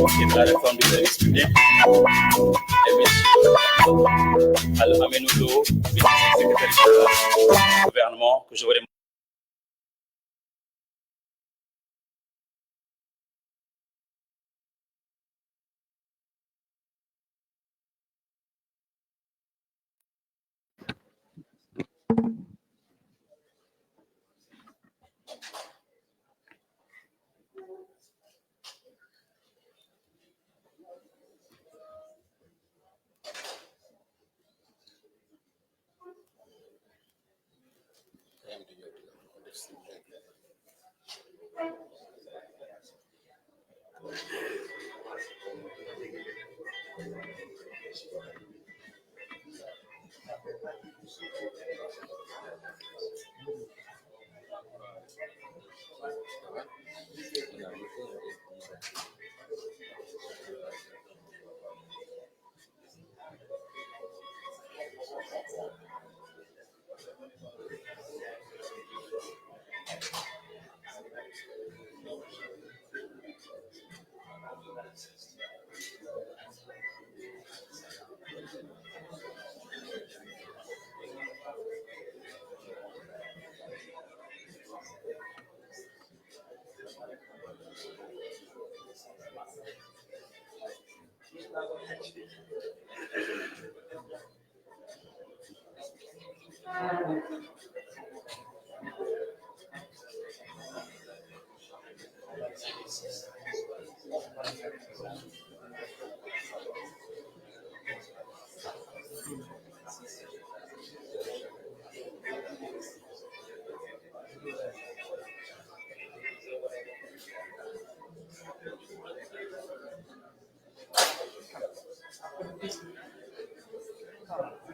Qui est la réforme du service public. Et messieurs, Amenoudou, secrétaire du gouvernement, que je voulais. Mesdames,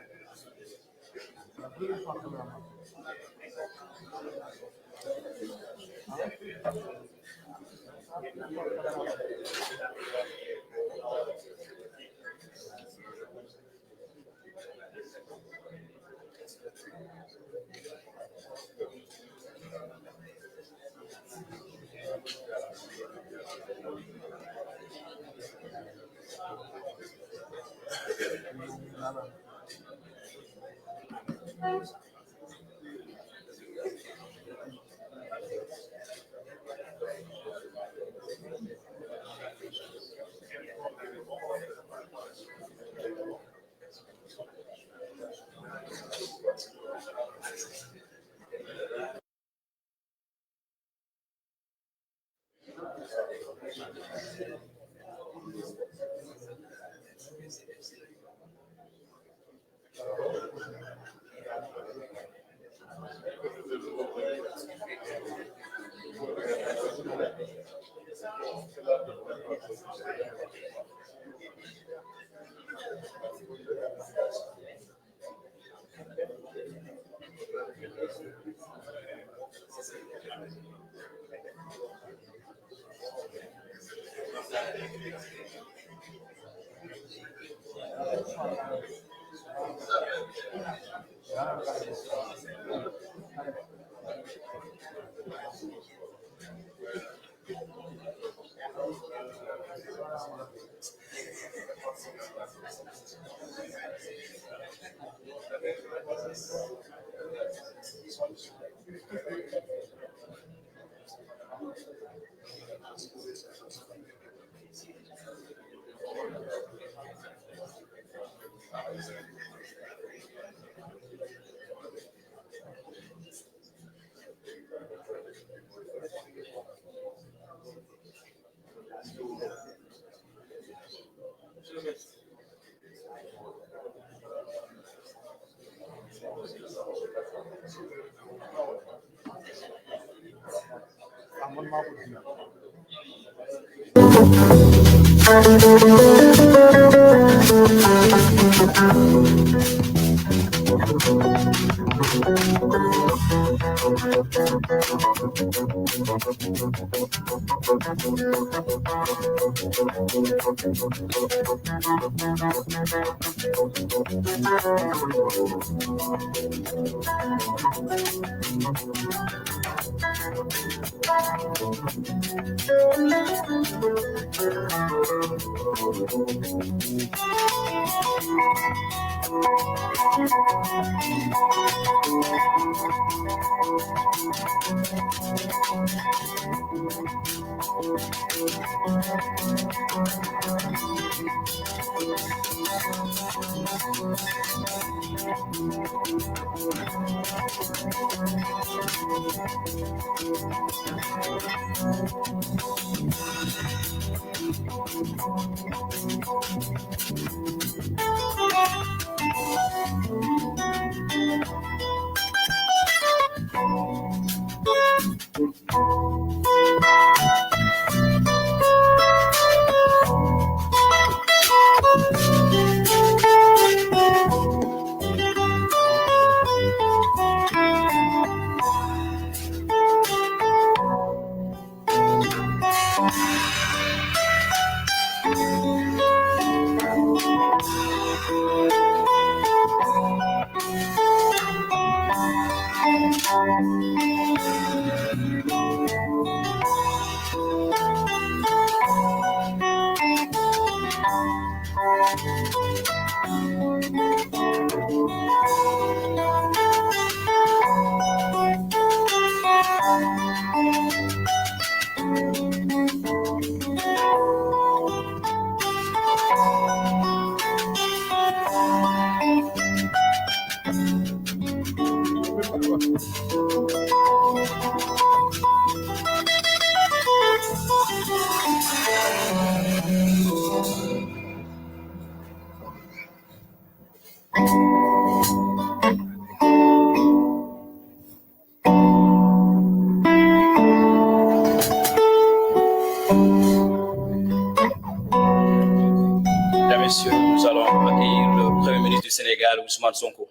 Messieurs, nous allons accueillir le Premier ministre du Sénégal. Sénégal, Ousmane Sonko.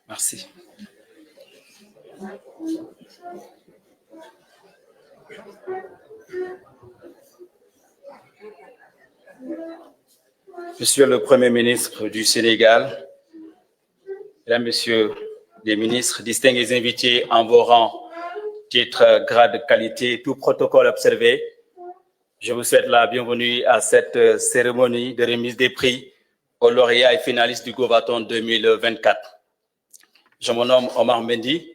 Merci. Monsieur le Premier ministre du Sénégal, Mesdames, Messieurs les ministres, distingués invités en vos rangs, titres, grades, qualité, tout protocole observé, je vous souhaite la bienvenue à cette cérémonie de remise des prix aux lauréats et finalistes du Govaton 2024. Je me nomme Omar Mendy,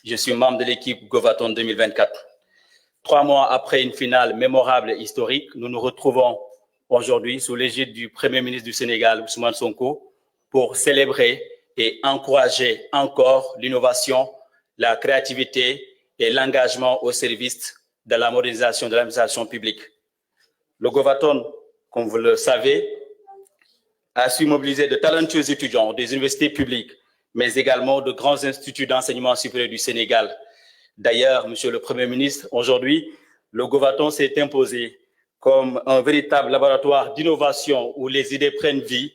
je suis membre de l'équipe Govaton 2024. 3 mois après une finale mémorable et historique, nous nous retrouvons aujourd'hui sous l'égide du Premier ministre du Sénégal, Ousmane Sonko, pour célébrer et encourager encore l'innovation, la créativité et l'engagement au service de la modernisation de l'administration publique. Le Govaton, comme vous le savez, a su mobiliser de talentueux étudiants des universités publiques, mais également de grands instituts d'enseignement supérieur du Sénégal. D'ailleurs, Monsieur le Premier ministre, aujourd'hui, le Govaton s'est imposé comme un véritable laboratoire d'innovation où les idées prennent vie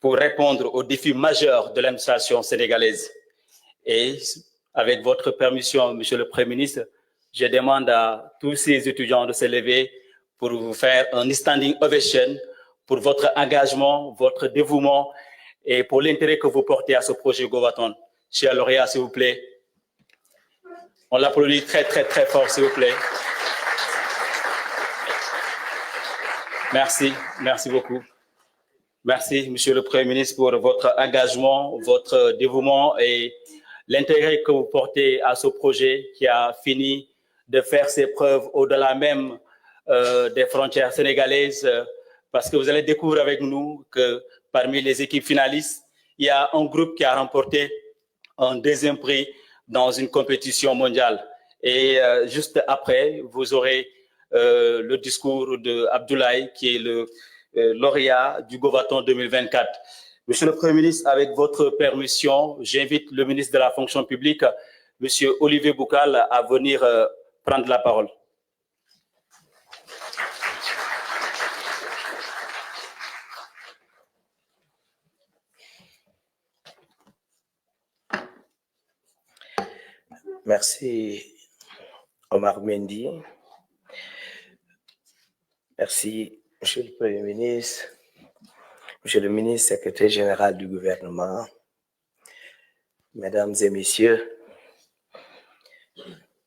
pour répondre aux défis majeurs de l'administration sénégalaise. Et avec votre permission, Monsieur le Premier ministre, je demande à tous ces étudiants de se lever pour vous faire un standing ovation pour votre engagement, votre dévouement et pour l'intérêt que vous portez à ce projet Govaton. Cher lauréat, s'il vous plaît. On l'applaudit très, très, très fort, s'il vous plaît. Merci, merci beaucoup. Merci, Monsieur le Premier ministre, pour votre engagement, votre dévouement et l'intérêt que vous portez à ce projet qui a fini de faire ses preuves au-delà même des frontières sénégalaises, parce que vous allez découvrir avec nous que parmi les équipes finalistes, il y a un groupe qui a remporté un deuxième prix dans une compétition mondiale. Et juste après, vous aurez le discours d'Abdoulaye, qui est le lauréat du Govaton 2024. Monsieur le Premier ministre, avec votre permission, j'invite le ministre de la Fonction publique, Monsieur Olivier Boucal, à venir prendre la parole. Merci, Omar Mendy. Merci, Monsieur le Premier ministre, Monsieur le ministre secrétaire général du gouvernement, Mesdames et Messieurs,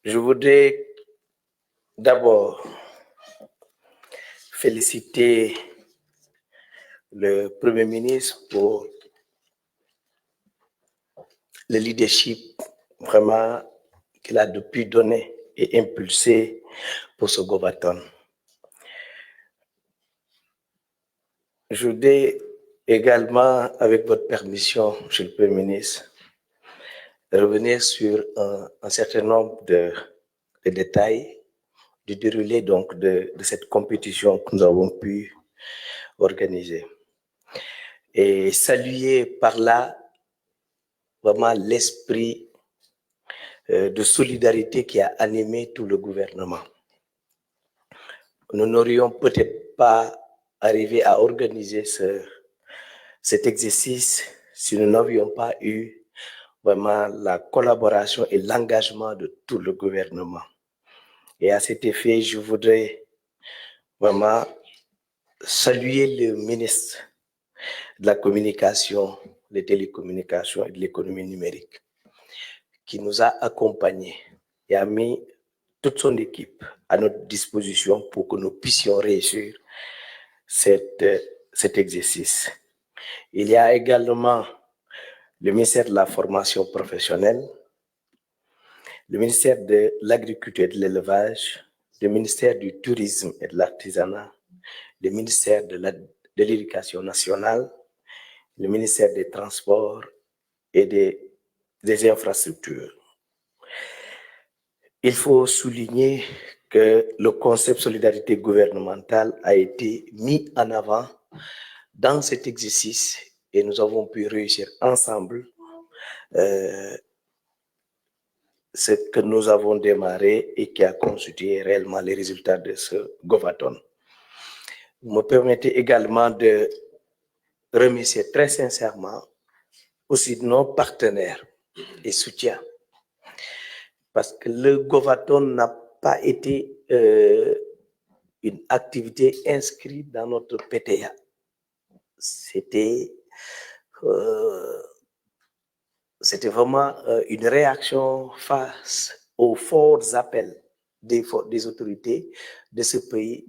je voudrais d'abord féliciter le Premier ministre pour le leadership vraiment qu'il a depuis donné et impulsé pour ce Govaton. Je voudrais également, avec votre permission, Monsieur le Premier ministre, revenir sur un certain nombre de détails du déroulé donc de cette compétition que nous avons pu organiser. Et saluer par là vraiment l'esprit de solidarité qui a animé tout le gouvernement. Nous n'aurions peut-être pas arrivé à organiser cet exercice si nous n'avions pas eu vraiment la collaboration et l'engagement de tout le gouvernement. Et à cet effet, je voudrais vraiment saluer le ministre de la Communication, des télécommunications et de l'économie numérique, qui nous a accompagnés et a mis toute son équipe à notre disposition pour que nous puissions réussir cet exercice. Il y a également le ministère de la Formation professionnelle, le ministère de l'Agriculture et de l'Élevage, le ministère du Tourisme et de l'Artisanat, le ministère de l'Éducation nationale, le ministère des Transports et des Infrastructures. Il faut souligner que le concept solidarité gouvernementale a été mis en avant dans cet exercice et nous avons pu réussir ensemble ce que nous avons démarré et qui a constitué réellement les résultats de ce Govathon. Vous me permettez également de remercier très sincèrement aussi nos partenaires et soutiens, parce que le Govathon n'a pas été une activité inscrite dans notre PTA. C'était vraiment une réaction face aux forts appels des autorités de ce pays,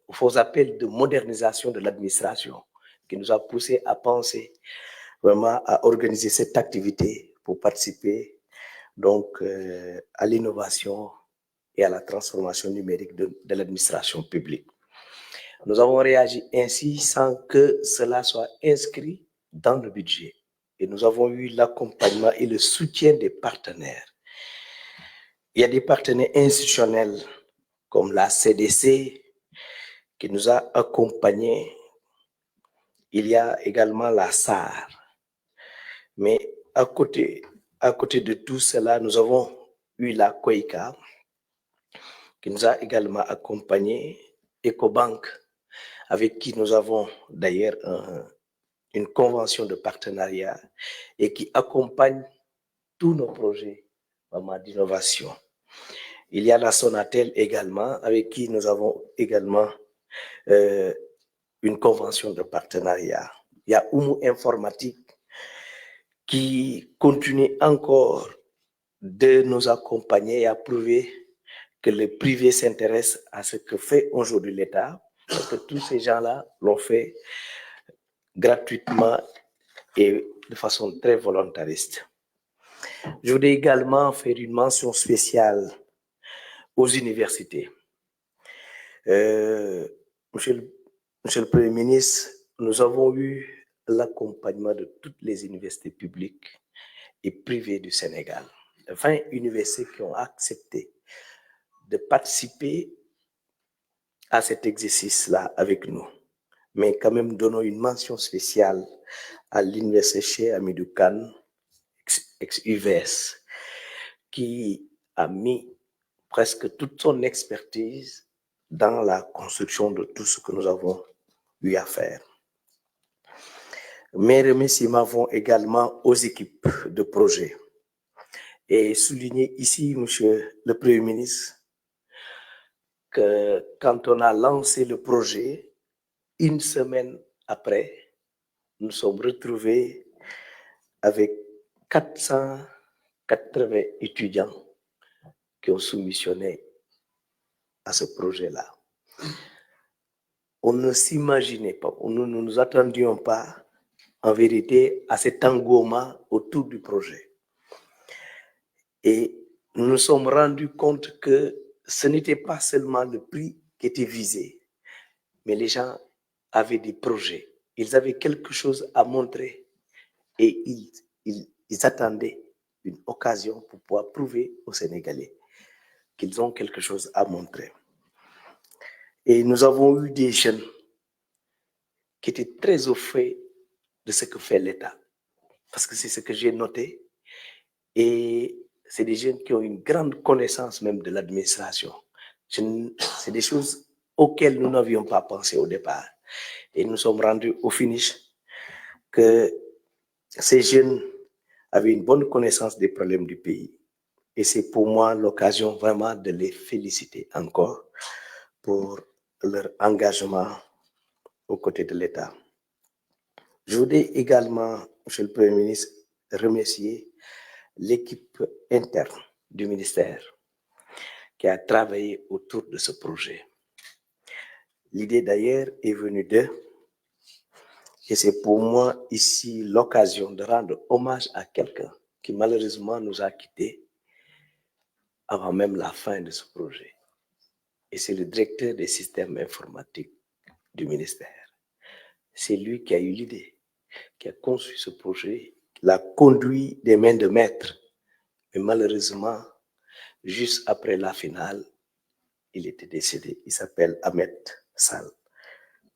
aux forts appels de modernisation de l'administration qui nous a poussé à penser vraiment à organiser cette activité pour participer donc à l'innovation et à la transformation numérique de l'administration publique. Nous avons réagi ainsi sans que cela soit inscrit dans le budget. Et nous avons eu l'accompagnement et le soutien des partenaires. Il y a des partenaires institutionnels comme la CDC qui nous a accompagnés. Il y a également la SAR. Mais à côté de tout cela, nous avons eu la COICA qui nous a également accompagnés, EcoBank, avec qui nous avons d'ailleurs une convention de partenariat et qui accompagne tous nos projets d'innovation. Il y a la Sonatel également, avec qui nous avons également une convention de partenariat. Il y a Oumou Informatique qui continue encore de nous accompagner et à prouver que le privé s'intéresse à ce que fait aujourd'hui l'État, parce que tous ces gens-là l'ont fait gratuitement et de façon très volontariste. Je voudrais également faire une mention spéciale aux universités. Monsieur le Premier ministre, nous avons eu l'accompagnement de toutes les universités publiques et privées du Sénégal. 20 universités qui ont accepté de participer à cet exercice-là avec nous. Mais quand même, donnons une mention spéciale à l'université Cheikh Hamidou Kane, ex-UVS, qui a mis presque toute son expertise dans la construction de tout ce que nous avons eu à faire. Mes remerciements vont également aux équipes de projet. Et souligner ici, Monsieur le Premier ministre, que quand on a lancé le projet, une semaine après, nous sommes retrouvés avec 480 étudiants qui ont soumissionné à ce projet-là. On ne s'imaginait pas, nous ne nous attendions pas en vérité à cet engouement autour du projet. Et nous nous sommes rendus compte que ce n'était pas seulement le prix qui était visé, mais les gens avaient des projets. Ils avaient quelque chose à montrer et ils attendaient une occasion pour pouvoir prouver aux Sénégalais qu'ils ont quelque chose à montrer. Et nous avons eu des jeunes qui étaient très au fait de ce que fait l'État. Parce que c'est ce que j'ai noté. Et c'est des jeunes qui ont une grande connaissance même de l'administration. C'est des choses auxquelles nous n'avions pas pensé au départ. Et nous sommes rendus au finish que ces jeunes avaient une bonne connaissance des problèmes du pays. Et c'est pour moi l'occasion vraiment de les féliciter encore pour leur engagement aux côtés de l'État. Je voudrais également, Monsieur le Premier ministre, remercier l'équipe interne du ministère qui a travaillé autour de ce projet. L'idée d'ailleurs est venue d'eux et c'est pour moi ici l'occasion de rendre hommage à quelqu'un qui malheureusement nous a quittés avant même la fin de ce projet. Et c'est le directeur des systèmes informatiques du ministère. C'est lui qui a eu l'idée, qui a conçu ce projet, l'a conduit des mains de maître. Mais malheureusement, juste après la finale, il était décédé. Il s'appelle Ahmed Sall.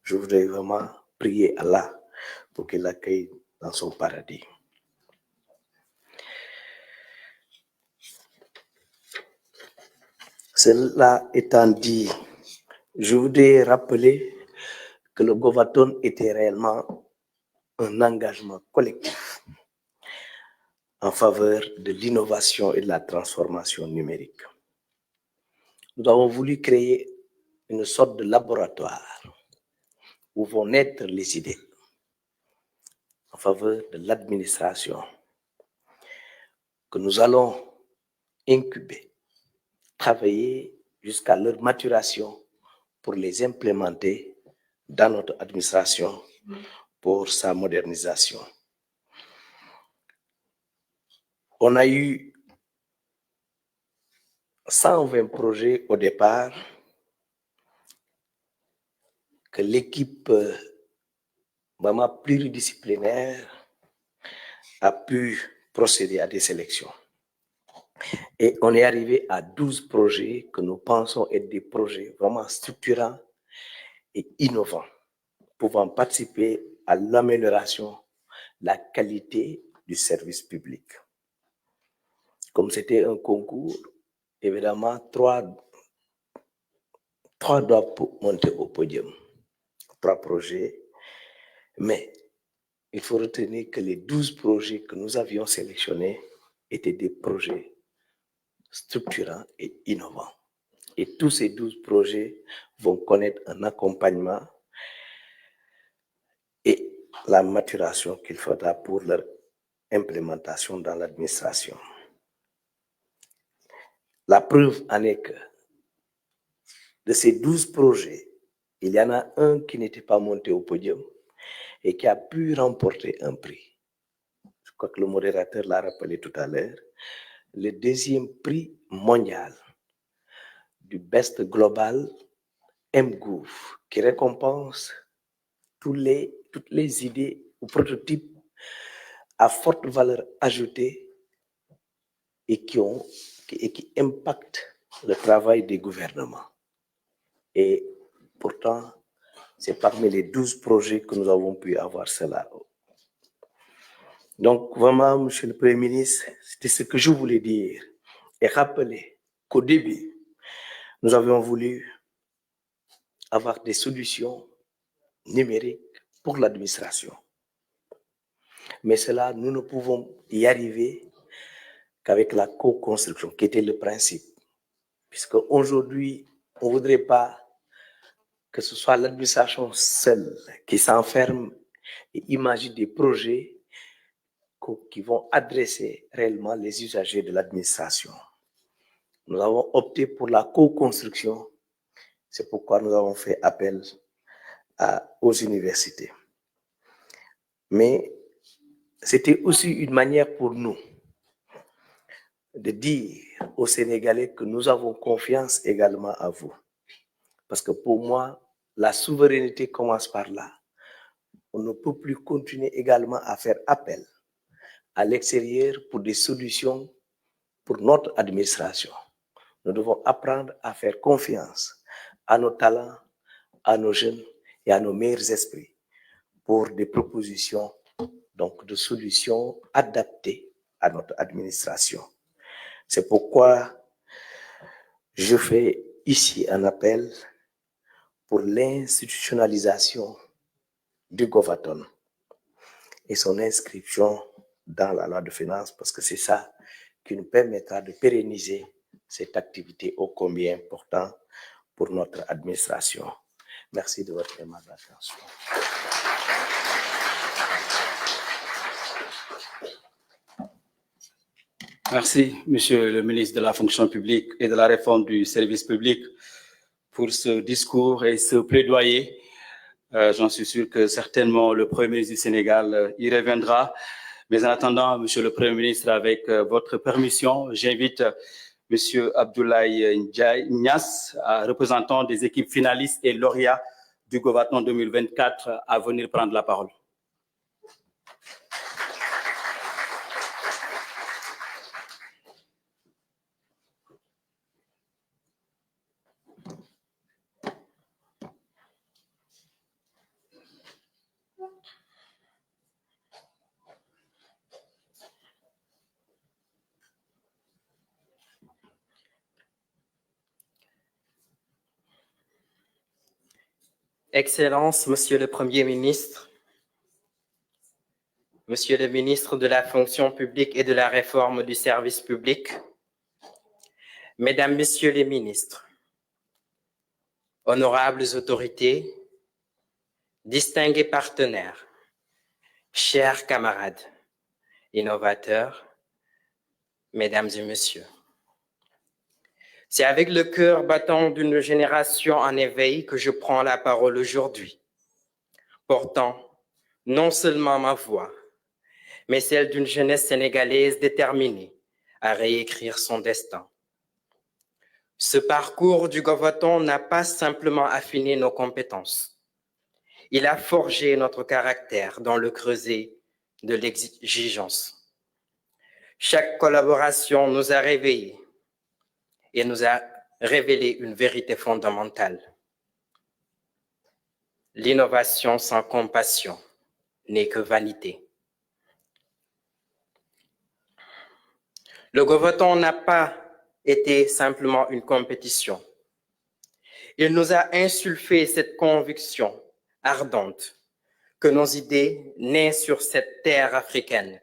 Je voudrais vraiment prier Allah pour qu'il l'accueille dans son paradis. Cela étant dit, je voudrais rappeler que le Govaton était réellement un engagement collectif en faveur de l'innovation et de la transformation numérique. Nous avons voulu créer une sorte de laboratoire où vont naître les idées en faveur de l'administration que nous allons incuber, travailler jusqu'à leur maturation pour les implémenter dans notre administration pour sa modernisation. On a eu 120 projets au départ que l'équipe vraiment pluridisciplinaire a pu procéder à des sélections. Et on est arrivé à 12 projets que nous pensons être des projets vraiment structurants et innovants, pouvant participer à l'amélioration de la qualité du service public. Comme c'était un concours, évidemment, trois doivent monter au podium, 3 projets, mais il faut retenir que les 12 projets que nous avions sélectionnés étaient des projets structurants et innovants. Et tous ces 12 projets vont connaître un accompagnement et la maturation qu'il faudra pour leur implémentation dans l'administration. La preuve en est que de ces 12 projets, il y en a un qui n'était pas monté au podium et qui a pu remporter un prix. Je crois que le modérateur l'a rappelé tout à l'heure. Le deuxième prix mondial du Best Global MGOV, qui récompense toutes les idées ou prototypes à forte valeur ajoutée et qui impactent le travail des gouvernements. Et pourtant, c'est parmi les 12 projets que nous avons pu avoir cela. Donc, vraiment, Monsieur le Premier ministre, c'était ce que je voulais dire. Et rappeler qu'au début, nous avions voulu avoir des solutions numériques pour l'administration. Mais cela, nous ne pouvons y arriver qu'avec la co-construction, qui était le principe. Puisque aujourd'hui, on ne voudrait pas que ce soit l'administration seule qui s'enferme et imagine des projets qui vont adresser réellement les usagers de l'administration. Nous avons opté pour la co-construction. C'est pourquoi nous avons fait appel aux universités. Mais c'était aussi une manière pour nous de dire aux Sénégalais que nous avons confiance également à vous. Parce que pour moi, la souveraineté commence par là. On ne peut plus continuer également à faire appel à l'extérieur pour des solutions pour notre administration. Nous devons apprendre à faire confiance à nos talents, à nos jeunes et à nos meilleurs esprits pour des propositions donc de solutions adaptées à notre administration. C'est pourquoi je fais ici un appel pour l'institutionnalisation du GOVATON et son inscription dans la loi de finances, parce que c'est ça qui nous permettra de pérenniser cette activité ô combien importante pour notre administration. Merci de votre aimable attention. Merci, Monsieur le ministre de la Fonction publique et de la Réforme du service public, pour ce discours et ce plaidoyer. J'en suis sûr que certainement le Premier ministre du Sénégal y reviendra. Mais en attendant, Monsieur le Premier ministre, avec votre permission, j'invite Monsieur Abdoulaye Niass, représentant des équipes finalistes et lauréats du GOVATON 2024, à venir prendre la parole. Excellences, Monsieur le Premier ministre, Monsieur le ministre de la Fonction publique et de la Réforme du service public, Mesdames, Messieurs les ministres, honorables autorités, distingués partenaires, chers camarades, innovateurs, Mesdames et Messieurs. C'est avec le cœur battant d'une génération en éveil que je prends la parole aujourd'hui, portant non seulement ma voix, mais celle d'une jeunesse sénégalaise déterminée à réécrire son destin. Ce parcours du GOVATON n'a pas simplement affiné nos compétences. Il a forgé notre caractère dans le creuset de l'exigence. Chaque collaboration nous a réveillés et nous a révélé une vérité fondamentale. L'innovation sans compassion n'est que vanité. Le GOVATON n'a pas été simplement une compétition. Il nous a insufflé cette conviction ardente que nos idées nées sur cette terre africaine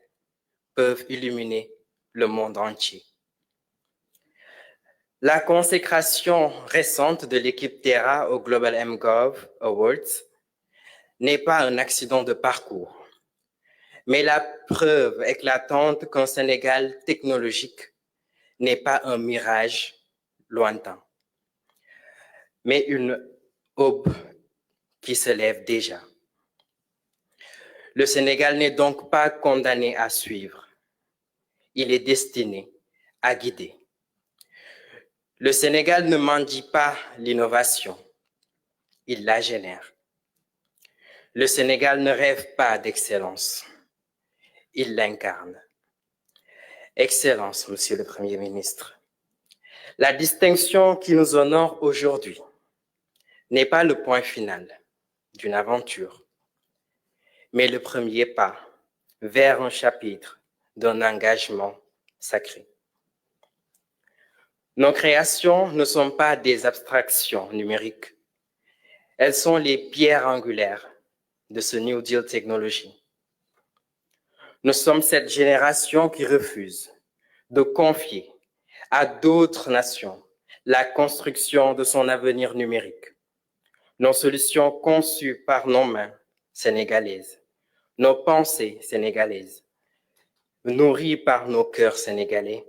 peuvent illuminer le monde entier. La consécration récente de l'équipe Terra au Global mGov Awards n'est pas un accident de parcours, mais la preuve éclatante qu'un Sénégal technologique n'est pas un mirage lointain, mais une aube qui se lève déjà. Le Sénégal n'est donc pas condamné à suivre, il est destiné à guider. Le Sénégal ne mendie pas l'innovation, il la génère. Le Sénégal ne rêve pas d'excellence, il l'incarne. Excellence, Monsieur le Premier ministre, la distinction qui nous honore aujourd'hui n'est pas le point final d'une aventure, mais le premier pas vers un chapitre d'un engagement sacré. Nos créations ne sont pas des abstractions numériques, elles sont les pierres angulaires de ce New Deal technologie. Nous sommes cette génération qui refuse de confier à d'autres nations la construction de son avenir numérique. Nos solutions conçues par nos mains sénégalaises, nos pensées sénégalaises, nourries par nos cœurs sénégalais,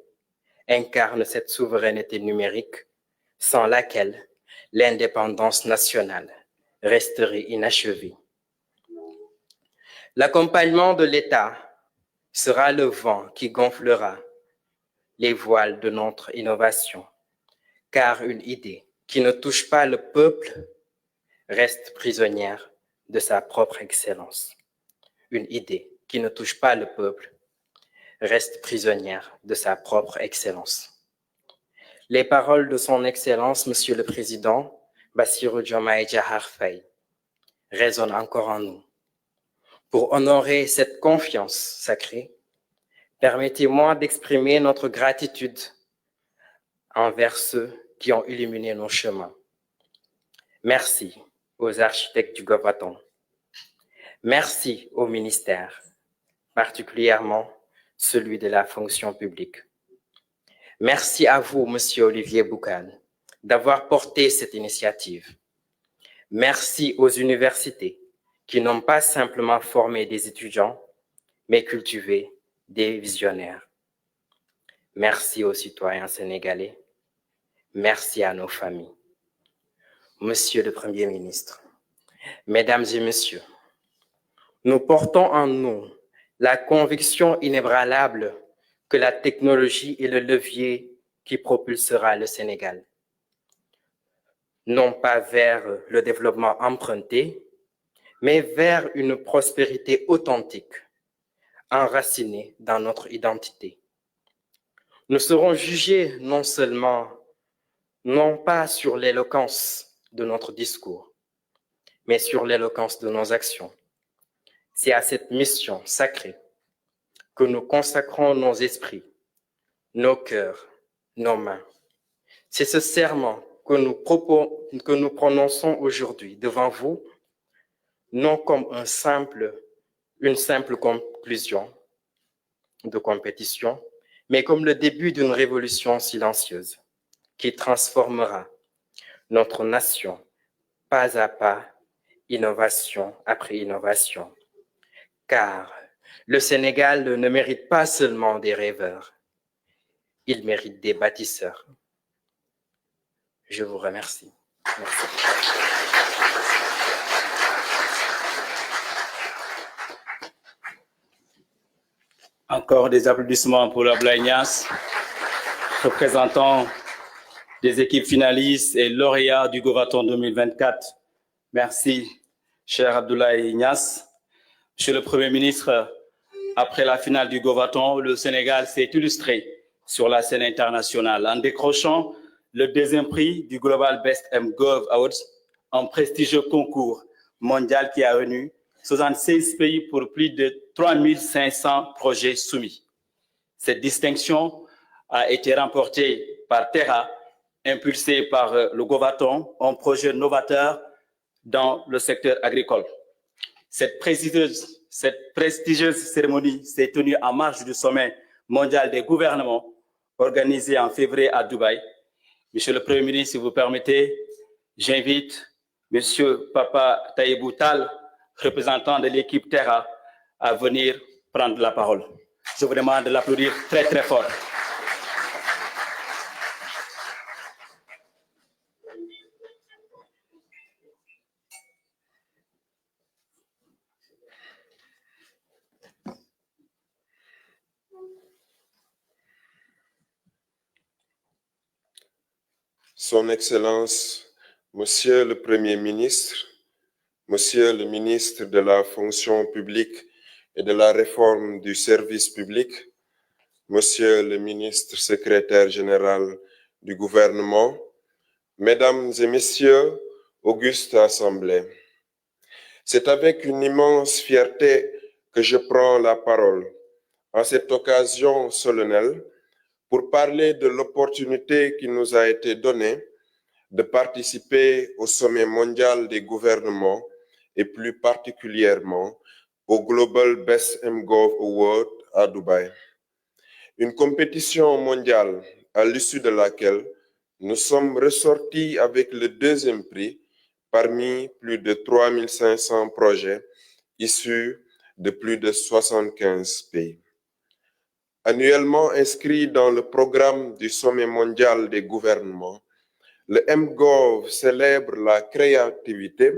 incarnent cette souveraineté numérique sans laquelle l'indépendance nationale resterait inachevée. L'accompagnement de l'État sera le vent qui gonflera les voiles de notre innovation, car une idée qui ne touche pas le peuple reste prisonnière de sa propre excellence. Une idée qui ne touche pas le peuple reste prisonnière de sa propre excellence. Les paroles de son Excellence, Monsieur le Président, Bassirou Diomaye Diakhar Faye, résonnent encore en nous. Pour honorer cette confiance sacrée, Permettez-moi d'exprimer notre gratitude envers ceux qui ont illuminé nos chemins. Merci aux architectes du Govaton. Merci au ministère, particulièrement celui de la fonction publique. Merci à vous, Monsieur Olivier Boucan, d'avoir porté cette initiative. Merci aux universités qui n'ont pas simplement formé des étudiants, mais cultivé des visionnaires. Merci aux citoyens sénégalais. Merci à nos familles. Monsieur le Premier ministre, Mesdames et Messieurs, nous portons en nous la conviction inébranlable que la technologie est le levier qui propulsera le Sénégal, non pas vers le développement emprunté, mais vers une prospérité authentique, enracinée dans notre identité. Nous serons jugés non pas sur l'éloquence de notre discours, mais sur l'éloquence de nos actions. C'est à cette mission sacrée que nous consacrons nos esprits, nos cœurs, nos mains. C'est ce serment que nous prononçons aujourd'hui devant vous, non comme une simple conclusion de compétition, mais comme le début d'une révolution silencieuse qui transformera notre nation pas à pas, innovation après innovation. Car le Sénégal ne mérite pas seulement des rêveurs, il mérite des bâtisseurs. Je vous remercie. Merci. Encore des applaudissements pour Abdoulaye Niasse, représentant des équipes finalistes et lauréats du Govaton 2024. Merci, cher Abdoulaye Niasse. Monsieur le Premier ministre, après la finale du Govaton, le Sénégal s'est illustré sur la scène internationale en décrochant le deuxième prix du Global Best MGov Awards, un prestigieux concours mondial qui a réuni 76 pays pour plus de 3500 projets soumis. Cette distinction a été remportée par Terra, impulsée par le Govaton, un projet novateur dans le secteur agricole. Cette prestigieuse cérémonie s'est tenue en marge du sommet mondial des gouvernements organisé en février à Dubaï. Monsieur le Premier ministre, si vous permettez, j'invite Monsieur Papa Taïbou Tal, représentant de l'équipe Terra, à venir prendre la parole. Je vous demande de l'applaudir très très fort. Son Excellence, Monsieur le Premier ministre, Monsieur le ministre de la fonction publique et de la réforme du service public, Monsieur le ministre secrétaire général du gouvernement, Mesdames et Messieurs, auguste Assemblée, c'est avec une immense fierté que je prends la parole en cette occasion solennelle pour parler de l'opportunité qui nous a été donnée de participer au sommet mondial des gouvernements et plus particulièrement au Global Best MGov Award à Dubaï. Une compétition mondiale à l'issue de laquelle nous sommes ressortis avec le deuxième prix parmi plus de 3500 projets issus de plus de 75 pays. Annuellement inscrit dans le programme du sommet mondial des gouvernements, le MGov célèbre la créativité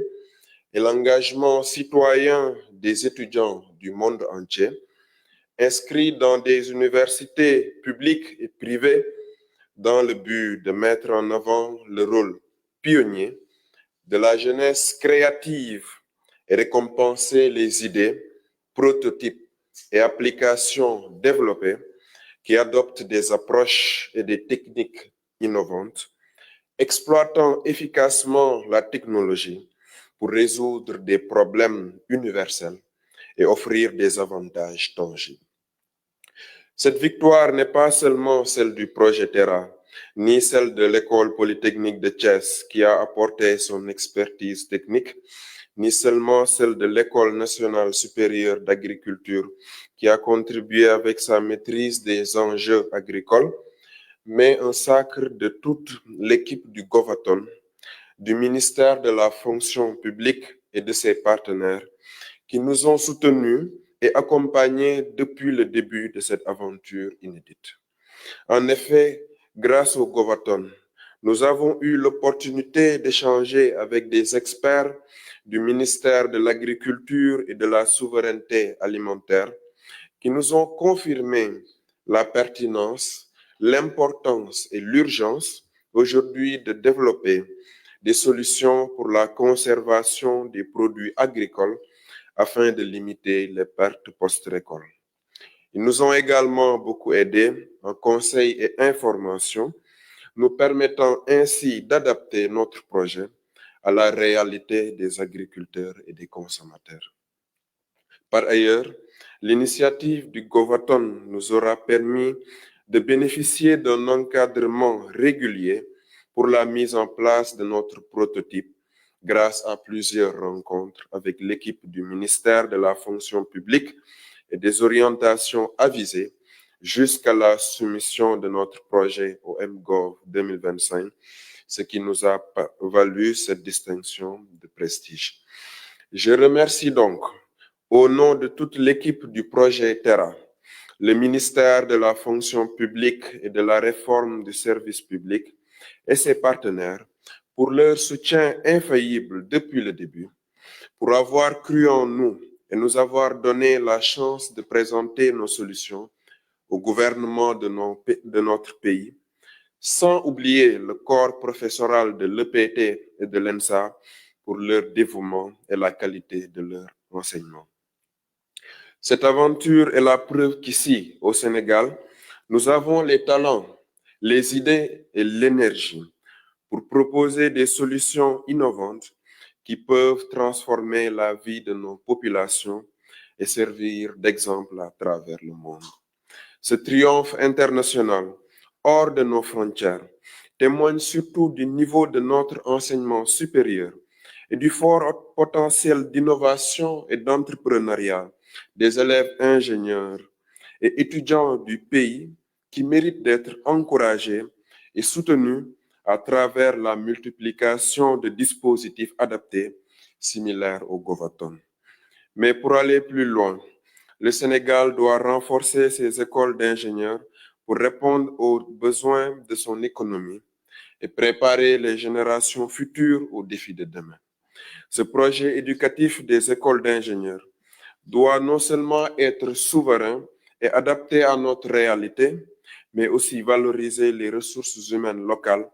et l'engagement citoyen des étudiants du monde entier, inscrits dans des universités publiques et privées dans le but de mettre en avant le rôle pionnier de la jeunesse créative et récompenser les idées, prototypes et applications développées qui adoptent des approches et des techniques innovantes, exploitant efficacement la technologie pour résoudre des problèmes universels et offrir des avantages tangibles. Cette victoire n'est pas seulement celle du projet Terra, ni celle de l'école polytechnique de Thiès qui a apporté son expertise technique, ni seulement celle de l'école nationale supérieure d'agriculture qui a contribué avec sa maîtrise des enjeux agricoles, mais un sacre de toute l'équipe du Govaton, du ministère de la fonction publique et de ses partenaires qui nous ont soutenus et accompagnés depuis le début de cette aventure inédite. En effet, grâce au Govaton, nous avons eu l'opportunité d'échanger avec des experts du ministère de l'Agriculture et de la Souveraineté alimentaire qui nous ont confirmé la pertinence, l'importance et l'urgence aujourd'hui de développer des solutions pour la conservation des produits agricoles afin de limiter les pertes post-récolte. Ils nous ont également beaucoup aidés en conseils et informations, nous permettant ainsi d'adapter notre projet à la réalité des agriculteurs et des consommateurs. Par ailleurs, l'initiative du Govaton nous aura permis de bénéficier d'un encadrement régulier pour la mise en place de notre prototype grâce à plusieurs rencontres avec l'équipe du ministère de la fonction publique et des orientations avisées jusqu'à la soumission de notre projet au MGov 2025, ce qui nous a valu cette distinction de prestige. Je remercie donc, au nom de toute l'équipe du projet Terra, le ministère de la fonction publique et de la réforme du service public et ses partenaires pour leur soutien infaillible depuis le début, pour avoir cru en nous et nous avoir donné la chance de présenter nos solutions au gouvernement de notre pays, sans oublier le corps professoral de l'EPT et de l'ENSA pour leur dévouement et la qualité de leur enseignement. Cette aventure est la preuve qu'ici, au Sénégal, nous avons les talents, les idées et l'énergie pour proposer des solutions innovantes qui peuvent transformer la vie de nos populations et servir d'exemple à travers le monde. Ce triomphe international, hors de nos frontières, témoigne surtout du niveau de notre enseignement supérieur et du fort potentiel d'innovation et d'entrepreneuriat des élèves ingénieurs et étudiants du pays qui méritent d'être encouragés et soutenus à travers la multiplication de dispositifs adaptés similaires au Govaton. Mais pour aller plus loin, le Sénégal doit renforcer ses écoles d'ingénieurs pour répondre aux besoins de son économie et préparer les générations futures aux défis de demain. Ce projet éducatif des écoles d'ingénieurs doit non seulement être souverain et adapté à notre réalité, mais aussi valoriser les ressources humaines locales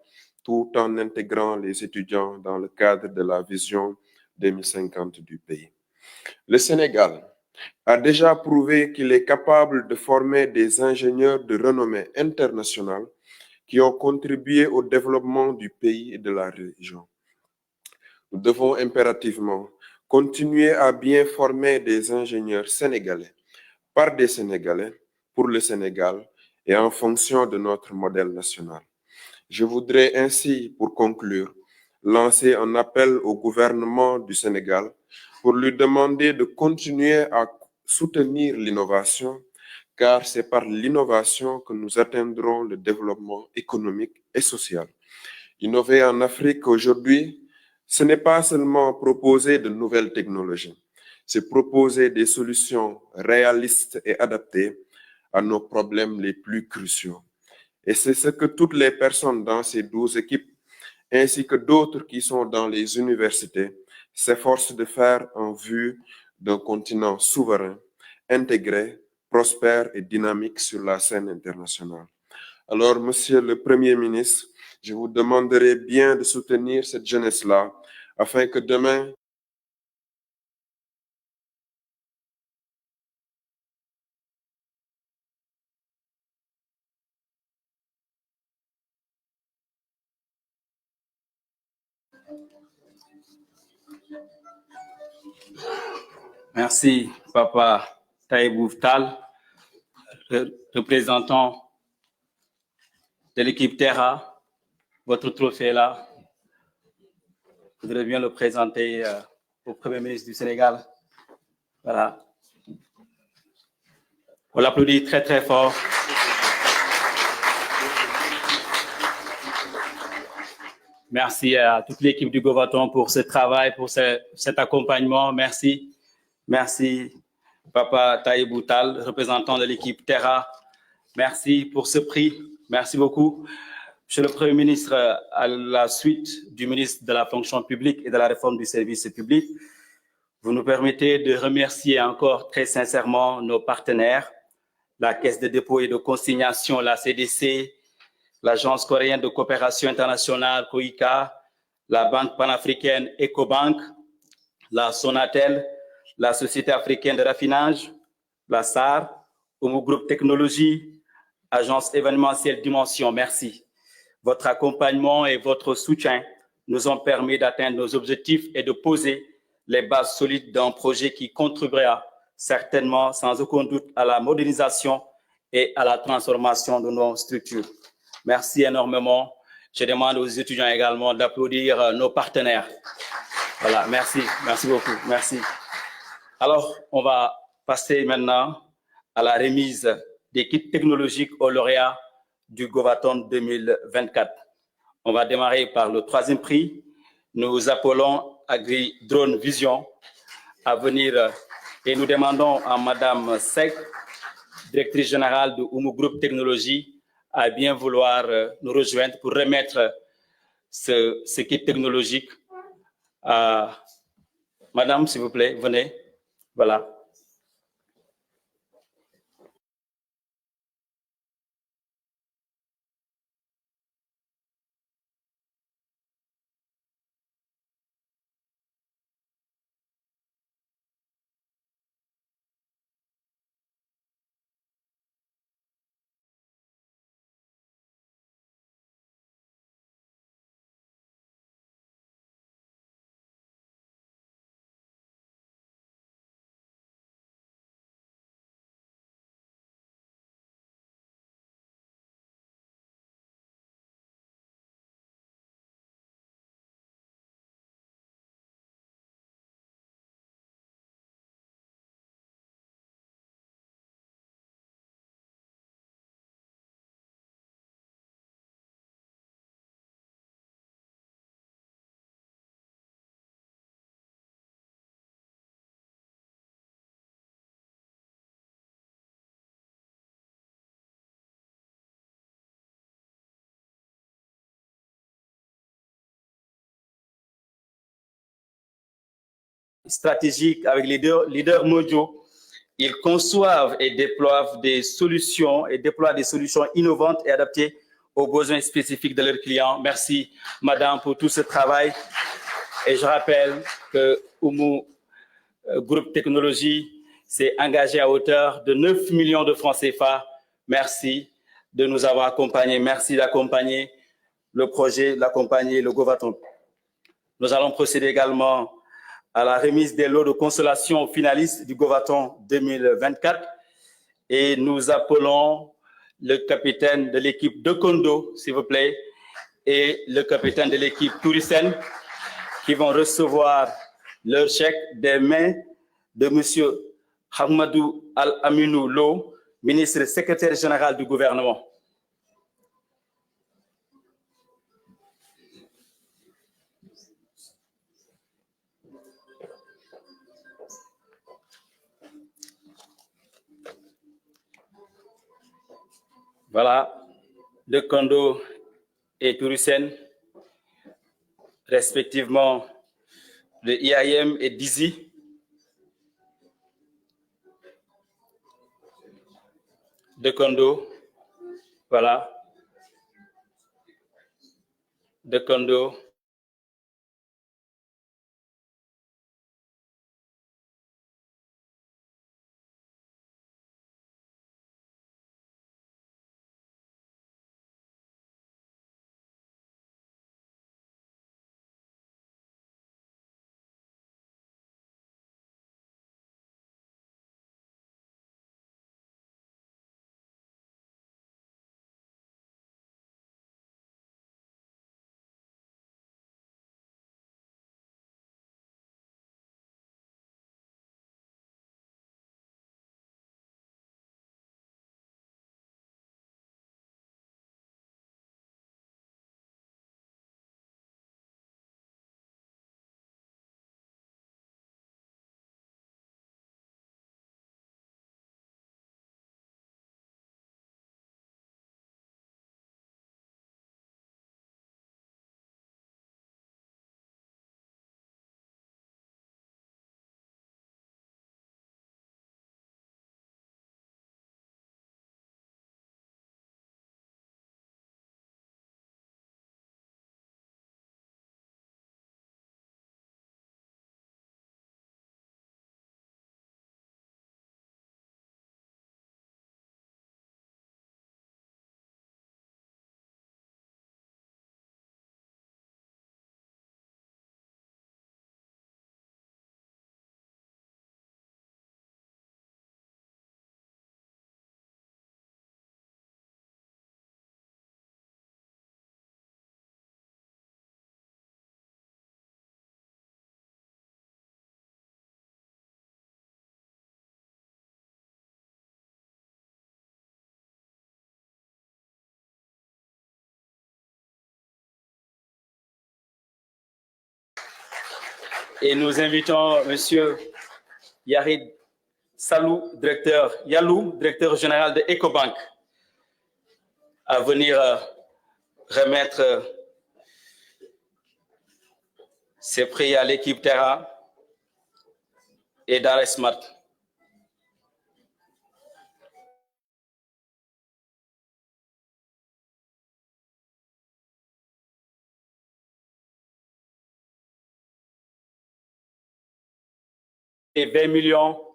tout en intégrant les étudiants dans le cadre de la vision 2050 du pays. Le Sénégal a déjà prouvé qu'il est capable de former des ingénieurs de renommée internationale qui ont contribué au développement du pays et de la région. Nous devons impérativement continuer à bien former des ingénieurs sénégalais par des Sénégalais pour le Sénégal et en fonction de notre modèle national. Je voudrais ainsi, pour conclure, lancer un appel au gouvernement du Sénégal pour lui demander de continuer à soutenir l'innovation, car c'est par l'innovation que nous atteindrons le développement économique et social. Innover en Afrique aujourd'hui, ce n'est pas seulement proposer de nouvelles technologies, c'est proposer des solutions réalistes et adaptées à nos problèmes les plus cruciaux. Et c'est ce que toutes les personnes dans ces 12 équipes, ainsi que d'autres qui sont dans les universités, s'efforcent de faire en vue d'un continent souverain, intégré, prospère et dynamique sur la scène internationale. Alors, Monsieur le Premier ministre, je vous demanderai bien de soutenir cette jeunesse-là, afin que demain, Merci, Papa Taïbouf Tal. représentant de l'équipe Terra, votre trophée est là. Je voudrais bien le présenter au Premier ministre du Sénégal. Voilà. On l'applaudit très, très fort. Merci à toute l'équipe du Govaton pour ce travail, pour cet accompagnement. Merci. Merci, Papa Taïb Tal, représentant de l'équipe Terra. Merci pour ce prix. Merci beaucoup. Monsieur le Premier ministre, à la suite du ministre de la Fonction publique et de la Réforme du service public, vous nous permettez de remercier encore très sincèrement nos partenaires, la Caisse de dépôt et de consignation, la CDC, l'Agence coréenne de coopération internationale, COICA, la Banque panafricaine EcoBank, la Sonatel, la Société africaine de raffinage, la SAR, Oumou Groupe Technologie, Agence événementielle Dimension. Merci. Votre accompagnement et votre soutien nous ont permis d'atteindre nos objectifs et de poser les bases solides d'un projet qui contribuera certainement, sans aucun doute, à la modernisation et à la transformation de nos structures. Merci énormément. Je demande aux étudiants également d'applaudir nos partenaires. Voilà, merci, merci beaucoup, merci. Alors, on va passer maintenant à la remise des kits technologiques aux lauréats du Govaton 2024. On va démarrer par le troisième prix. Nous appelons Agri Drone Vision à venir et nous demandons à Madame Sek, directrice générale de Oumou Groupe Technologie, à bien vouloir nous rejoindre pour remettre ce kit technologique. Madame, s'il vous plaît, venez. Voilà. Stratégiques avec les leaders mondiaux, ils conçoivent et déploient des solutions innovantes et adaptées aux besoins spécifiques de leurs clients. Merci, Madame, pour tout ce travail. Et je rappelle que Oumou Groupe Technologie s'est engagé à hauteur de 9 millions de francs CFA. Merci de nous avoir accompagnés. Merci d'accompagner le projet, d'accompagner le Govaton. Nous allons procéder également à la remise des lots de consolation finalistes du Govaton 2024 et nous appelons le capitaine de l'équipe de Kondo, s'il vous plaît, et le capitaine de l'équipe Tourisen qui vont recevoir leur chèque des mains de M. Hamadou Al-Aminou Lo, ministre secrétaire général du gouvernement. Voilà, de Kondo et Tourisen, respectivement de IAM et Dizzy. De Kondo, voilà, de Kondo. Et nous invitons M. Yarid Yalou, directeur général de Ecobank, à venir remettre ces prix à l'équipe Terra et d'Aresmat. Et 20 millions,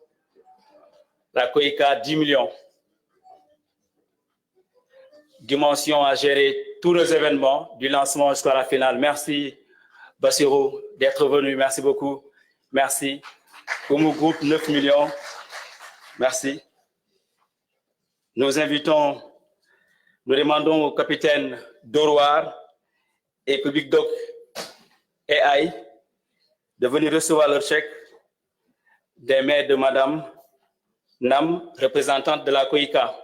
la COICA 10 millions. Dimension à gérer tous nos événements, du lancement jusqu'à la finale. Merci Bassirou d'être venu, merci beaucoup. Merci. Oumou Group, 9 millions. Merci. Nous demandons au capitaine Doroir et Public Doc et AI de venir recevoir leur chèque des mains de Madame Nam, représentante de la COICA.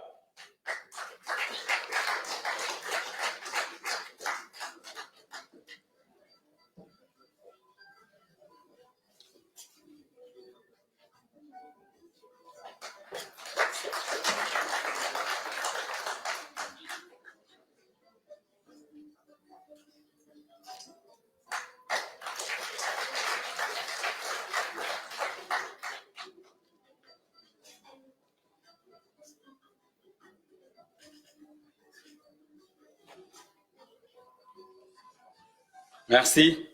Merci.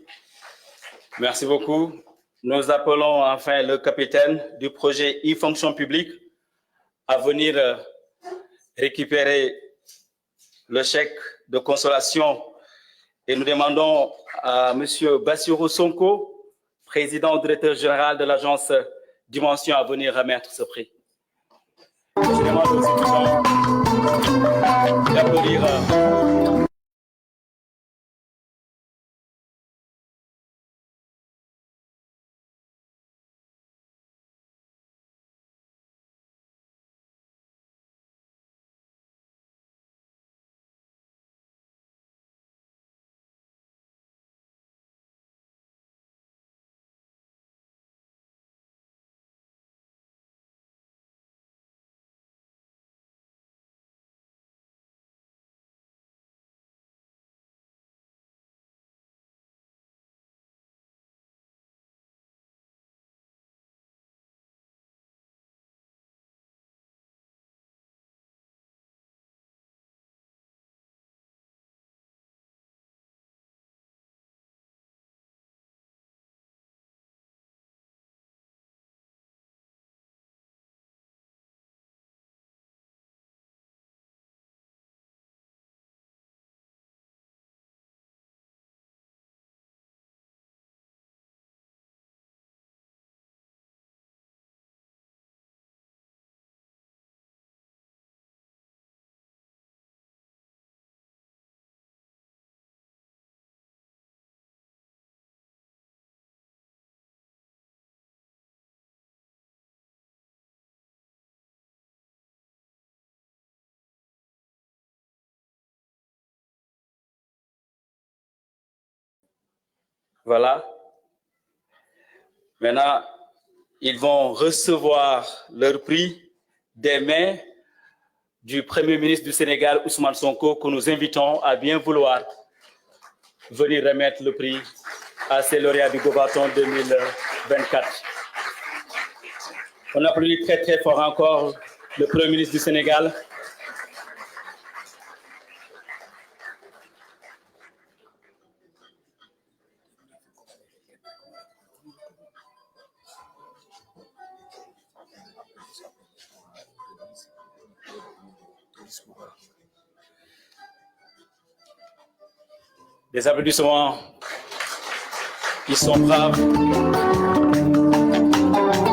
Merci beaucoup. Nous appelons enfin le capitaine du projet e-fonction publique à venir récupérer le chèque de consolation et nous demandons à M. Bassirou Sonko, président directeur général de l'agence Dimension, à venir remettre ce prix. Je demande aussi d'applaudir Voilà. Maintenant, ils vont recevoir leur prix des mains du Premier ministre du Sénégal, Ousmane Sonko, que nous invitons à bien vouloir venir remettre le prix à ces lauréats du Gobaton 2024. On applaudit très très fort encore le Premier ministre du Sénégal. Des applaudissements. Ils sont braves.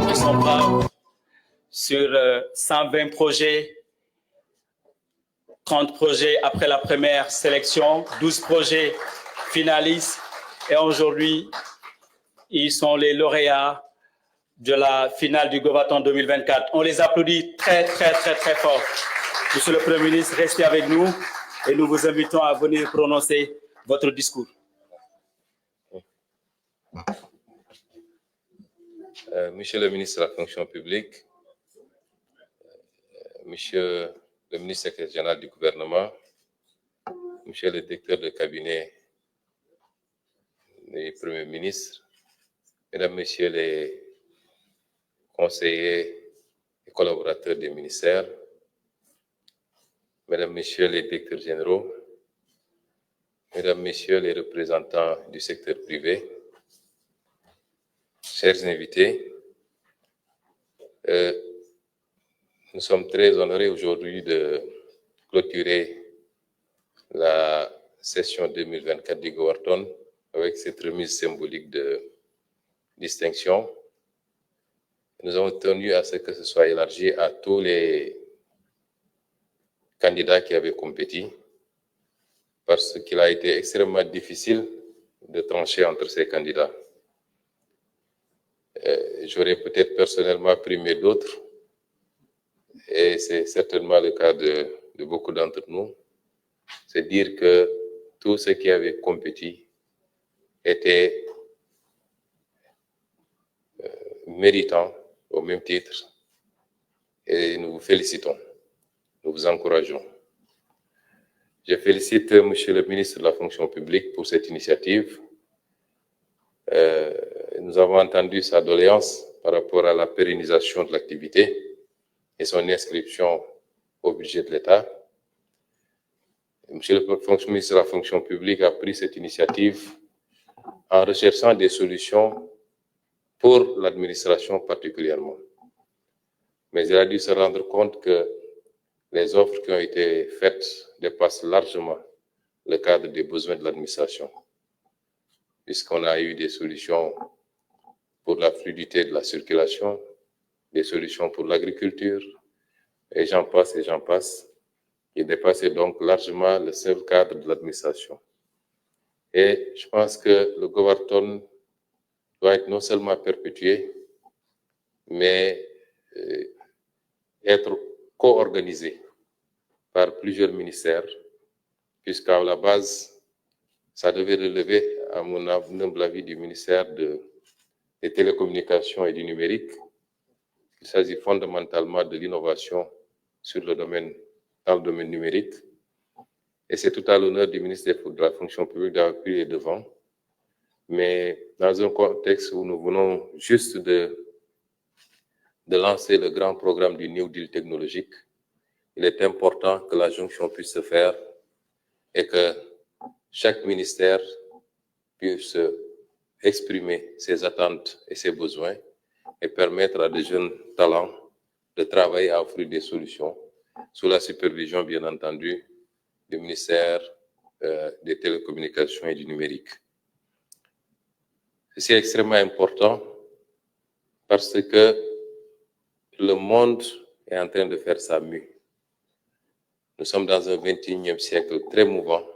Ils sont braves. Sur 120 projets, 30 projets après la première sélection, 12 projets finalistes. Et aujourd'hui, ils sont les lauréats de la finale du Gobaton 2024. On les applaudit très, très, très, très fort. Monsieur le Premier ministre, restez avec nous et nous vous invitons à venir prononcer votre discours. Monsieur le ministre de la fonction publique, Monsieur le ministre secrétaire général du gouvernement, Monsieur le directeur de cabinet du Premier ministre, Mesdames, Messieurs les conseillers et collaborateurs des ministères, Mesdames, Messieurs les directeurs généraux, Mesdames, Messieurs les représentants du secteur privé, chers invités, nous sommes très honorés aujourd'hui de clôturer la session 2024 du Goverton avec cette remise symbolique de distinction. Nous avons tenu à ce que ce soit élargi à tous les candidats qui avaient compéti, parce qu'il a été extrêmement difficile de trancher entre ces candidats. J'aurais peut-être personnellement primé d'autres, et c'est certainement le cas de beaucoup d'entre nous. C'est dire que tous ceux qui avaient compéti étaient méritants au même titre, et nous vous félicitons, nous vous encourageons. Je félicite Monsieur le ministre de la fonction publique pour cette initiative. Nous avons entendu sa doléance par rapport à la pérennisation de l'activité et son inscription au budget de l'État. Monsieur le ministre de la fonction publique a pris cette initiative en recherchant des solutions pour l'administration particulièrement. Mais il a dû se rendre compte que les offres qui ont été faites dépassent largement le cadre des besoins de l'administration, puisqu'on a eu des solutions pour la fluidité de la circulation, des solutions pour l'agriculture, et j'en passe et j'en passe, qui dépassaient donc largement le seul cadre de l'administration. Et je pense que le Goverton doit être non seulement perpétué, mais être co-organisé par plusieurs ministères, puisqu'à la base, ça devait relever, à mon humble avis, du ministère des télécommunications et du numérique. Il s'agit fondamentalement de l'innovation dans le domaine numérique. Et c'est tout à l'honneur du ministère de la fonction publique d'avoir pris les devants. Mais dans un contexte où nous venons juste de lancer le grand programme du New Deal technologique, il est important que la jonction puisse se faire et que chaque ministère puisse exprimer ses attentes et ses besoins et permettre à des jeunes talents de travailler à offrir des solutions sous la supervision, bien entendu, du ministère des télécommunications et du numérique. C'est extrêmement important parce que le monde est en train de faire sa mue. Nous sommes dans un 21e siècle très mouvant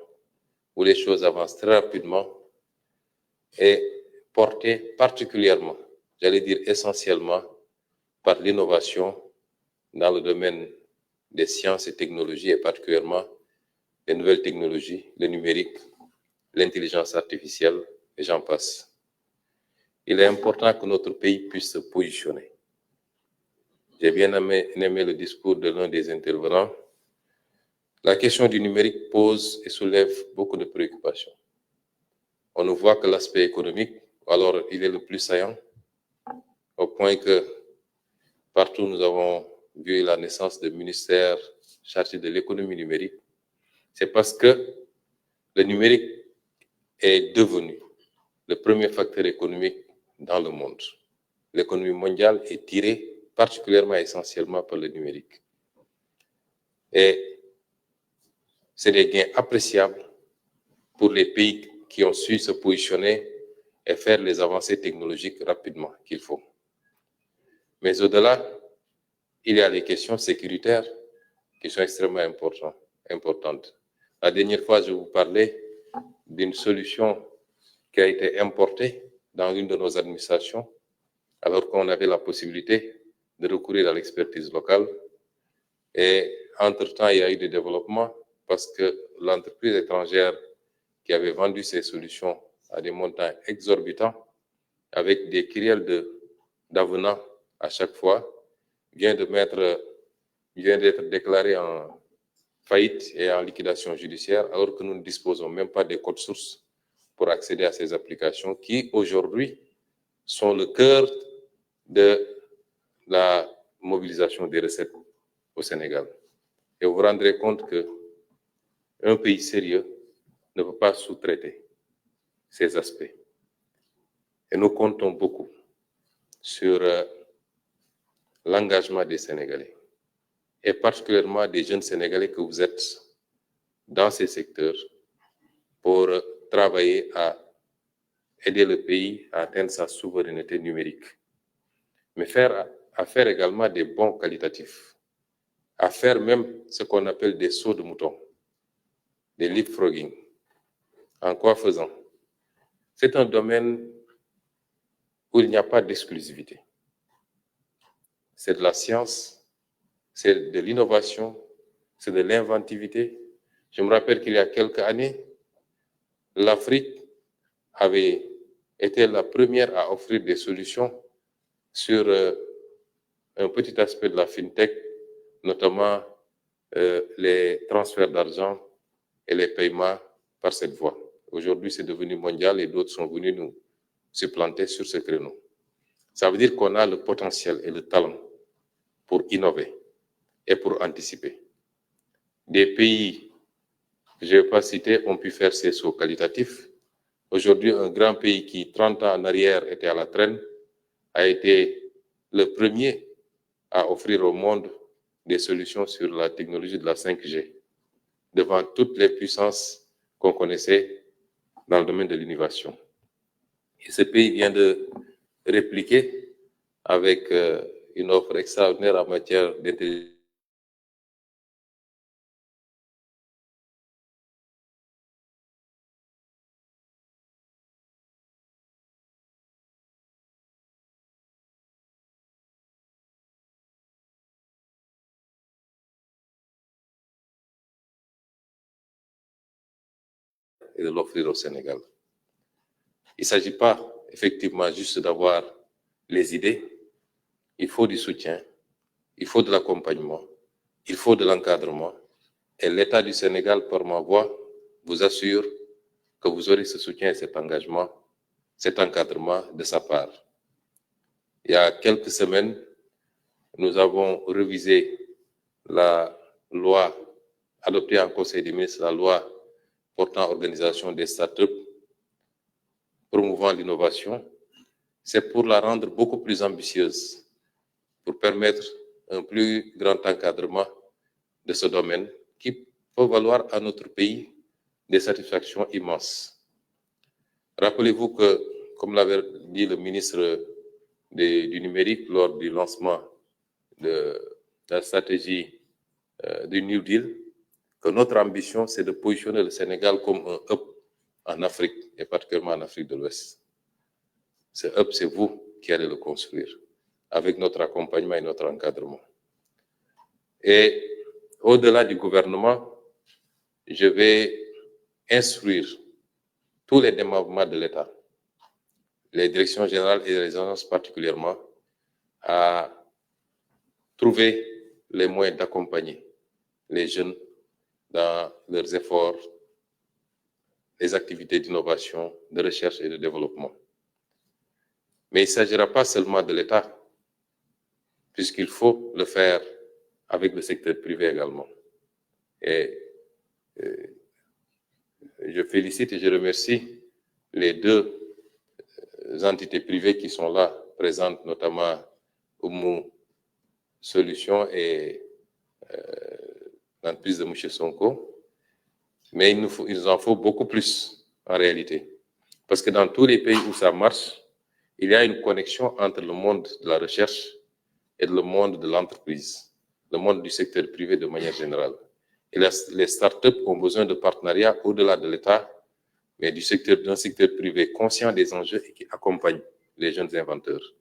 où les choses avancent très rapidement et portées particulièrement, j'allais dire essentiellement, par l'innovation dans le domaine des sciences et technologies et particulièrement les nouvelles technologies, le numérique, l'intelligence artificielle et j'en passe. Il est important que notre pays puisse se positionner. J'ai bien aimé le discours de l'un des intervenants. La question du numérique pose et soulève beaucoup de préoccupations. On ne voit que l'aspect économique, alors il est le plus saillant, au point que partout nous avons vu la naissance de ministères chargés de l'économie numérique. C'est parce que le numérique est devenu le premier facteur économique dans le monde. L'économie mondiale est tirée particulièrement essentiellement par le numérique. Et c'est des gains appréciables pour les pays qui ont su se positionner et faire les avancées technologiques rapidement qu'il faut. Mais au-delà, il y a les questions sécuritaires qui sont extrêmement importantes. La dernière fois, je vous parlais d'une solution qui a été importée dans l'une de nos administrations, alors qu'on avait la possibilité de recourir à l'expertise locale. Et entre-temps, il y a eu des développements parce que l'entreprise étrangère qui avait vendu ces solutions à des montants exorbitants, avec des kyrielles d'avenant à chaque fois, vient d'être déclaré en faillite et en liquidation judiciaire, alors que nous ne disposons même pas des codes sources pour accéder à ces applications qui, aujourd'hui, sont le cœur de la mobilisation des recettes au Sénégal. Et vous vous rendrez compte qu'un pays sérieux ne peut pas sous-traiter ces aspects. Et nous comptons beaucoup sur l'engagement des Sénégalais, et particulièrement des jeunes Sénégalais que vous êtes dans ces secteurs pour travailler à aider le pays à atteindre sa souveraineté numérique, mais à faire également des bons qualitatifs, à faire même ce qu'on appelle des sauts de mouton, des leapfrogging. En quoi faisant? C'est un domaine où il n'y a pas d'exclusivité. C'est de la science, c'est de l'innovation, c'est de l'inventivité. Je me rappelle qu'il y a quelques années, l'Afrique avait été la première à offrir des solutions sur un petit aspect de la FinTech, notamment les transferts d'argent et les paiements par cette voie. Aujourd'hui, c'est devenu mondial et d'autres sont venus nous supplanter sur ce créneau. Ça veut dire qu'on a le potentiel et le talent pour innover et pour anticiper. Des pays que je ne vais pas citer ont pu faire ces sauts qualitatifs. Aujourd'hui, un grand pays qui, 30 ans en arrière, était à la traîne, a été le premier à offrir au monde des solutions sur la technologie de la 5G, devant toutes les puissances qu'on connaissait dans le domaine de l'innovation. Et ce pays vient de répliquer avec une offre extraordinaire en matière d'intelligence et de l'offrir au Sénégal. Il ne s'agit pas effectivement juste d'avoir les idées, il faut du soutien, il faut de l'accompagnement, il faut de l'encadrement. Et l'État du Sénégal, par ma voix, vous assure que vous aurez ce soutien et cet engagement, cet encadrement de sa part. Il y a quelques semaines, nous avons révisé la loi adoptée en Conseil des ministres, la loi portant organisation des startups, promouvant l'innovation. C'est pour la rendre beaucoup plus ambitieuse, pour permettre un plus grand encadrement de ce domaine qui peut valoir à notre pays des satisfactions immenses. Rappelez-vous que, comme l'avait dit le ministre du numérique lors du lancement de la stratégie du New Deal, que notre ambition, c'est de positionner le Sénégal comme un hub en Afrique, et particulièrement en Afrique de l'Ouest. Ce hub, c'est vous qui allez le construire, avec notre accompagnement et notre encadrement. Et au-delà du gouvernement, je vais instruire tous les démembrements de l'État, les directions générales et les agences particulièrement, à trouver les moyens d'accompagner les jeunes dans leurs efforts, les activités d'innovation, de recherche et de développement. Mais il ne s'agira pas seulement de l'État, puisqu'il faut le faire avec le secteur privé également. Et je félicite et je remercie les deux entités privées qui sont là, présentes, notamment Oumou Solutions et l'entreprise de M. Sonko. Mais il nous en faut beaucoup plus en réalité. Parce que dans tous les pays où ça marche, il y a une connexion entre le monde de la recherche et le monde de l'entreprise, le monde du secteur privé de manière générale. Et les startups ont besoin de partenariats au-delà de l'État, mais d'un secteur privé conscient des enjeux et qui accompagne les jeunes inventeurs.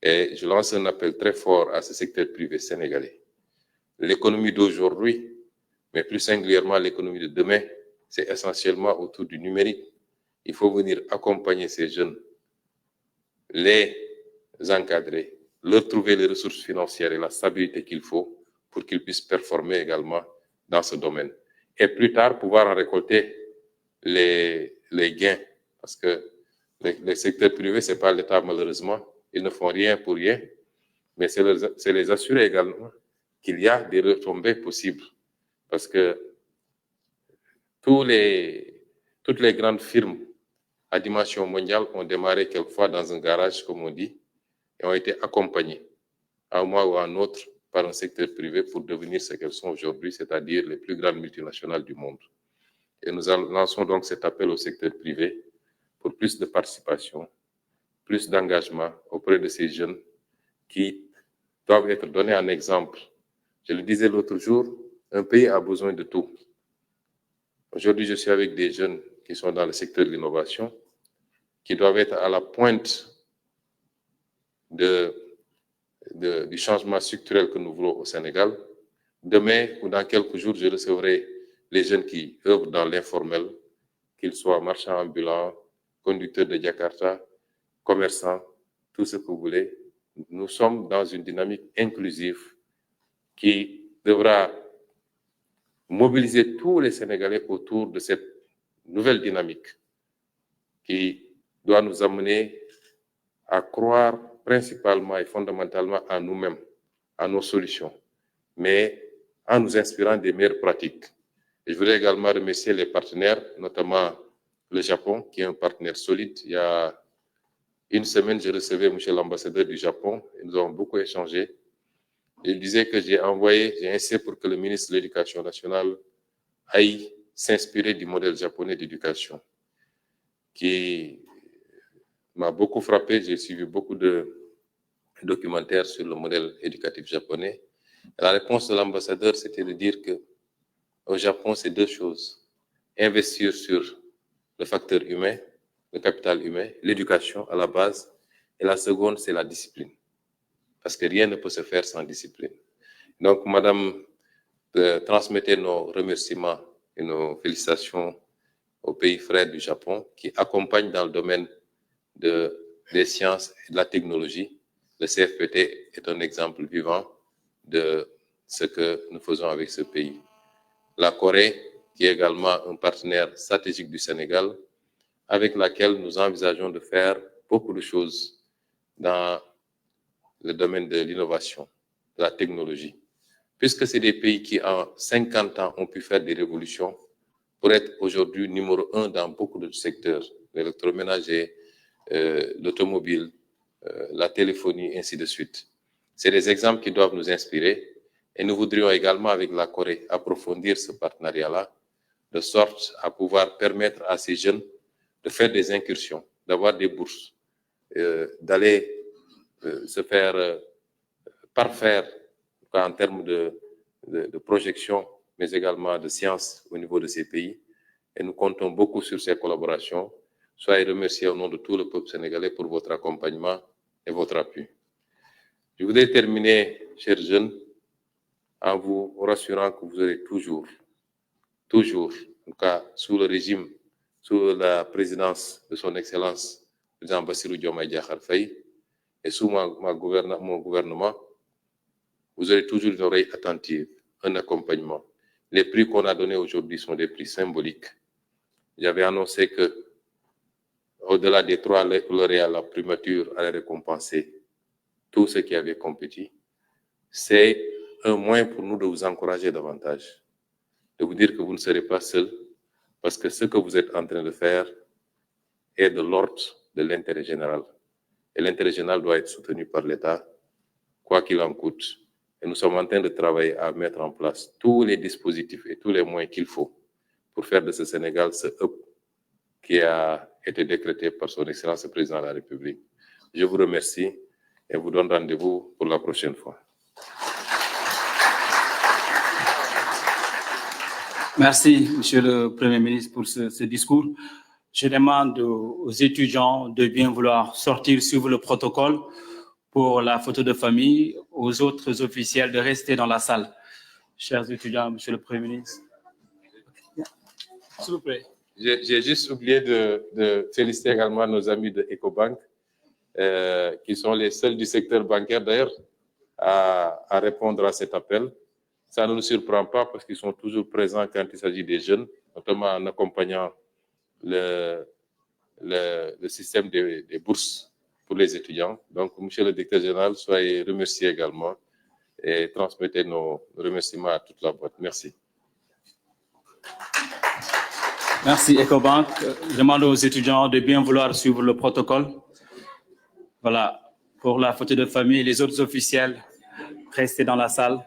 Et je lance un appel très fort à ce secteur privé sénégalais. L'économie d'aujourd'hui, mais plus singulièrement l'économie de demain, c'est essentiellement autour du numérique. Il faut venir accompagner ces jeunes, les encadrer, leur trouver les ressources financières et la stabilité qu'il faut pour qu'ils puissent performer également dans ce domaine. Et plus tard, pouvoir en récolter les gains. Parce que le secteur privé, ce n'est pas l'État malheureusement. Ils ne font rien pour rien. Mais c'est les assurer également qu'il y a des retombées possibles. Parce que toutes les grandes firmes à dimension mondiale ont démarré quelquefois dans un garage, comme on dit, et ont été accompagnées à un moment ou à un autre par un secteur privé pour devenir ce qu'elles sont aujourd'hui, c'est-à-dire les plus grandes multinationales du monde. Et nous lançons donc cet appel au secteur privé pour plus de participation, plus d'engagement auprès de ces jeunes qui doivent être donnés en exemple. Je le disais l'autre jour, un pays a besoin de tout. Aujourd'hui, je suis avec des jeunes qui sont dans le secteur de l'innovation, qui doivent être à la pointe du changement structurel que nous voulons au Sénégal. Demain ou dans quelques jours, je recevrai les jeunes qui œuvrent dans l'informel, qu'ils soient marchands ambulants, conducteurs de Jakarta, commerçants, tout ce que vous voulez. Nous sommes dans une dynamique inclusive qui devra mobiliser tous les Sénégalais autour de cette nouvelle dynamique qui doit nous amener à croire principalement et fondamentalement à nous-mêmes, à nos solutions, mais en nous inspirant des meilleures pratiques. Et je voudrais également remercier les partenaires, notamment le Japon, qui est un partenaire solide. Il y a une semaine, je recevais M. l'ambassadeur du Japon et nous avons beaucoup échangé. Il disait que j'ai insisté pour que le ministre de l'Éducation nationale aille s'inspirer du modèle japonais d'éducation, qui m'a beaucoup frappé. J'ai suivi beaucoup de documentaires sur le modèle éducatif japonais. Et la réponse de l'ambassadeur, c'était de dire que au Japon, c'est deux choses. Investir sur le facteur humain, le capital humain, l'éducation à la base. Et la seconde, c'est la discipline. Parce que rien ne peut se faire sans discipline. Donc, Madame, transmettez nos remerciements et nos félicitations au pays frère du Japon qui accompagne dans le domaine des sciences et de la technologie. Le CFPT est un exemple vivant de ce que nous faisons avec ce pays. La Corée, qui est également un partenaire stratégique du Sénégal, avec laquelle nous envisageons de faire beaucoup de choses dans le domaine de l'innovation, de la technologie, puisque c'est des pays qui, en 50 ans, ont pu faire des révolutions pour être aujourd'hui numéro 1 dans beaucoup de secteurs, l'électroménager, l'automobile, la téléphonie, ainsi de suite. C'est des exemples qui doivent nous inspirer et nous voudrions également, avec la Corée, approfondir ce partenariat-là, de sorte à pouvoir permettre à ces jeunes de faire des incursions, d'avoir des bourses, d'aller se faire parfaire en termes de projection, mais également de science au niveau de ces pays. Et nous comptons beaucoup sur ces collaborations. Soyez remerciés au nom de tout le peuple sénégalais pour votre accompagnement et votre appui. Je voudrais terminer, chers jeunes, en vous rassurant que vous aurez toujours, en tout cas sous le régime, sous la présidence de son Excellence, le président Bassirou Diomaye Diakhar Faye, et sous mon gouvernement, vous aurez toujours une oreille attentive, un accompagnement. Les prix qu'on a donnés aujourd'hui sont des prix symboliques. J'avais annoncé que, au-delà des 3 lauréats, la primature allait récompenser tous ceux qui avaient compétit. C'est un moyen pour nous de vous encourager davantage, de vous dire que vous ne serez pas seuls, parce que ce que vous êtes en train de faire est de l'ordre de l'intérêt général. Et l'intérêt général doit être soutenu par l'État, quoi qu'il en coûte. Et nous sommes en train de travailler à mettre en place tous les dispositifs et tous les moyens qu'il faut pour faire de ce Sénégal ce hub qui a été décrété par son Excellence le Président de la République. Je vous remercie et vous donne rendez-vous pour la prochaine fois. Merci, Monsieur le Premier ministre, pour ce discours. Je demande aux étudiants de bien vouloir sortir, suivre le protocole pour la photo de famille, aux autres officiels de rester dans la salle. Chers étudiants, Monsieur le Premier ministre. S'il vous plaît. J'ai juste oublié de féliciter également nos amis de Ecobank qui sont les seuls du secteur bancaire d'ailleurs à répondre à cet appel. Ça ne nous surprend pas parce qu'ils sont toujours présents quand il s'agit des jeunes, notamment en accompagnant le système des bourses pour les étudiants. Donc, Monsieur le Directeur général, soyez remercié également et transmettez nos remerciements à toute la boîte. Merci. Merci, Ecobank. Je demande aux étudiants de bien vouloir suivre le protocole. Voilà, pour la photo de famille, les autres officiels, restez dans la salle.